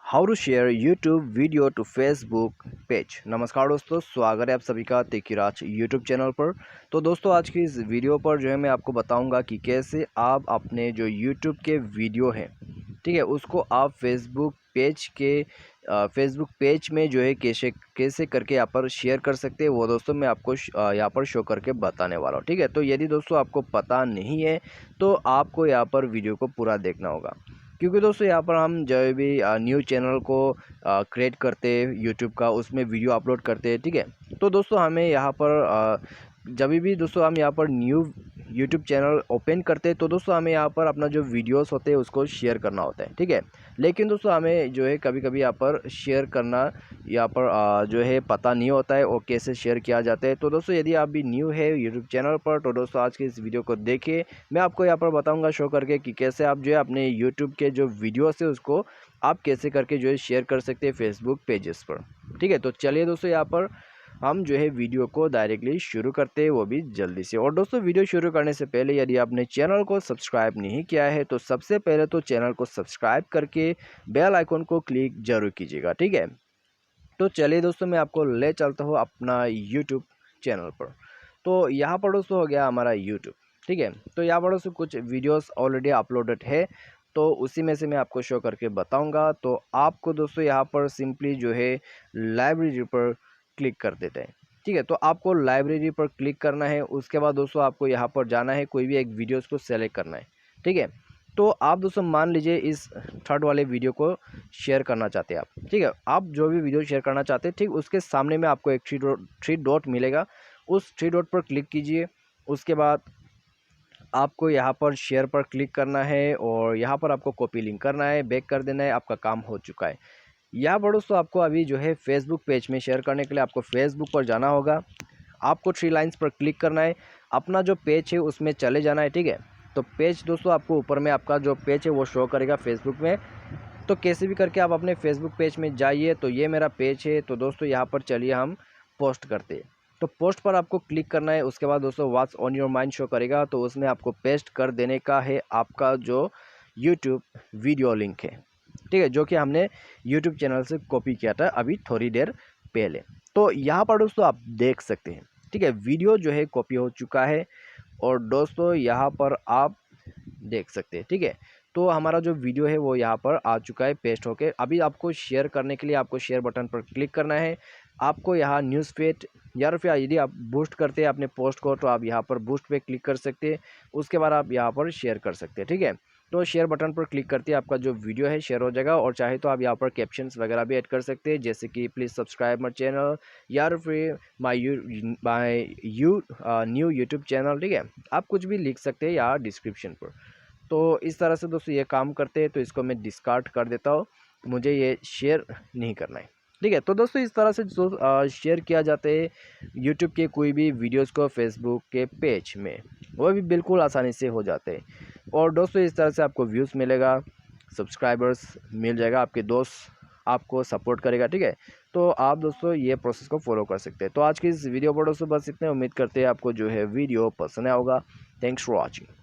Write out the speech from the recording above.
How to share YouTube video to Facebook page. नमस्कार दोस्तों, स्वागत है आप सभी का तेकीराज यूट्यूब चैनल पर। तो दोस्तों आज की इस वीडियो पर जो है मैं आपको बताऊंगा कि कैसे आप अपने जो यूट्यूब के वीडियो हैं, ठीक है, उसको आप फेसबुक पेज में जो है कैसे कैसे करके यहाँ पर शेयर कर सकते हैं। वो दोस्तों मैं आपको यहाँ पर शो करके बताने वाला हूँ, ठीक है। तो यदि दोस्तों आपको पता नहीं है तो आपको यहाँ पर वीडियो को पूरा देखना होगा, क्योंकि दोस्तों यहाँ पर हम जब भी न्यू चैनल को क्रिएट करते हैं यूट्यूब का, उसमें वीडियो अपलोड करते हैं, ठीक है। तो दोस्तों हमें यहाँ पर जब भी दोस्तों हम यहाँ पर न्यू यूट्यूब चैनल ओपन करते हैं तो दोस्तों हमें यहाँ पर अपना जो वीडियोस होते हैं उसको शेयर करना होता है, ठीक है। लेकिन दोस्तों हमें जो है कभी कभी यहाँ पर शेयर करना यहाँ पर जो है पता नहीं होता है और कैसे शेयर किया जाता है। तो दोस्तों यदि आप भी न्यू है यूट्यूब चैनल पर तो दोस्तों आज के इस वीडियो को देखिए। मैं आपको यहाँ पर बताऊंगा शो करके कि कैसे आप जो है अपने यूट्यूब के जो वीडियोस है उसको आप कैसे करके जो है शेयर कर सकते हैं फेसबुक पेजेस पर, ठीक है। तो चलिए दोस्तों यहाँ पर हम जो है वीडियो को डायरेक्टली शुरू करते हैं, वो भी जल्दी से। और दोस्तों वीडियो शुरू करने से पहले यदि आपने चैनल को सब्सक्राइब नहीं किया है तो सबसे पहले तो चैनल को सब्सक्राइब करके बेल आइकन को क्लिक जरूर कीजिएगा, ठीक है। तो चलिए दोस्तों मैं आपको ले चलता हूँ अपना यूट्यूब चैनल पर। तो यहाँ पर दोस्तों हो गया हमारा यूट्यूब, ठीक है। तो यहाँ पर दोस्तों कुछ वीडियोस ऑलरेडी अपलोडेड है, तो उसी में से मैं आपको शो करके बताऊंगा। तो आपको दोस्तों यहाँ पर सिंपली जो है लाइब्रेरी पर क्लिक कर देते हैं, ठीक है। तो आपको लाइब्रेरी पर क्लिक करना है, उसके बाद दोस्तों आपको यहाँ पर जाना है, कोई भी एक वीडियोस को सेलेक्ट करना है, ठीक है। तो आप दोस्तों मान लीजिए इस थर्ड वाले वीडियो को शेयर करना चाहते हैं आप, ठीक है। आप जो भी वीडियो शेयर करना चाहते हैं, ठीक उसके सामने में आपको एक थ्री डॉट मिलेगा, उस थ्री डॉट पर क्लिक कीजिए। उसके बाद आपको यहाँ पर शेयर पर क्लिक करना है और यहाँ पर आपको कॉपी लिंक करना है, बैक कर देना है, आपका काम हो चुका है। यहाँ पर दोस्तों आपको अभी जो है फेसबुक पेज में शेयर करने के लिए आपको फेसबुक पर जाना होगा। आपको थ्री लाइंस पर क्लिक करना है, अपना जो पेज है उसमें चले जाना है, ठीक है। तो पेज दोस्तों आपको ऊपर में आपका जो पेज है वो शो करेगा फेसबुक में। तो कैसे भी करके आप अपने फेसबुक पेज में जाइए। तो ये मेरा पेज है, तो दोस्तों यहाँ पर चलिए हम पोस्ट करते हैं। तो पोस्ट पर आपको क्लिक करना है, उसके बाद दोस्तों what's on your mind show करेगा, तो उसमें आपको पेस्ट कर देने का है आपका जो यूट्यूब वीडियो लिंक है, ठीक है, जो कि हमने यूट्यूब चैनल से कॉपी किया था अभी थोड़ी देर पहले। तो यहाँ पर दोस्तों आप देख सकते हैं, ठीक है, वीडियो जो है कॉपी हो चुका है और दोस्तों यहाँ पर आप देख सकते हैं, ठीक है। तो हमारा जो वीडियो है वो यहाँ पर आ चुका है पेस्ट होके। अभी आपको शेयर करने के लिए आपको शेयर बटन पर क्लिक करना है। आपको यहाँ न्यूज़ फीड या फिर यदि आप बूस्ट करते हैं अपने पोस्ट को तो आप यहाँ पर बूस्ट पे क्लिक कर सकते हैं। उसके बाद आप यहाँ पर शेयर कर सकते हैं, ठीक है। तो शेयर बटन पर क्लिक करते ही आपका जो वीडियो है शेयर हो जाएगा। और चाहे तो आप यहाँ पर कैप्शंस वगैरह भी ऐड कर सकते हैं, जैसे कि प्लीज़ सब्सक्राइब माई चैनल या फिर माई न्यू यूट्यूब चैनल, ठीक है। आप कुछ भी लिख सकते हैं यहाँ डिस्क्रिप्शन पर। तो इस तरह से दोस्तों ये काम करते हैं। तो इसको मैं डिस्कार्ड कर देता हूँ, मुझे ये शेयर नहीं करना है, ठीक है। तो दोस्तों इस तरह से जो शेयर किया जाता है यूट्यूब के कोई भी वीडियोस को फेसबुक के पेज में, वो भी बिल्कुल आसानी से हो जाते हैं। और दोस्तों इस तरह से आपको व्यूज़ मिलेगा, सब्सक्राइबर्स मिल जाएगा, आपके दोस्त आपको सपोर्ट करेगा, ठीक है। तो आप दोस्तों ये प्रोसेस को फॉलो कर सकते हैं। तो आज की इस वीडियो पर दोस्तों बस इतने, उम्मीद करते हैं आपको जो है वीडियो पसंद आया होगा। Thanks for watching.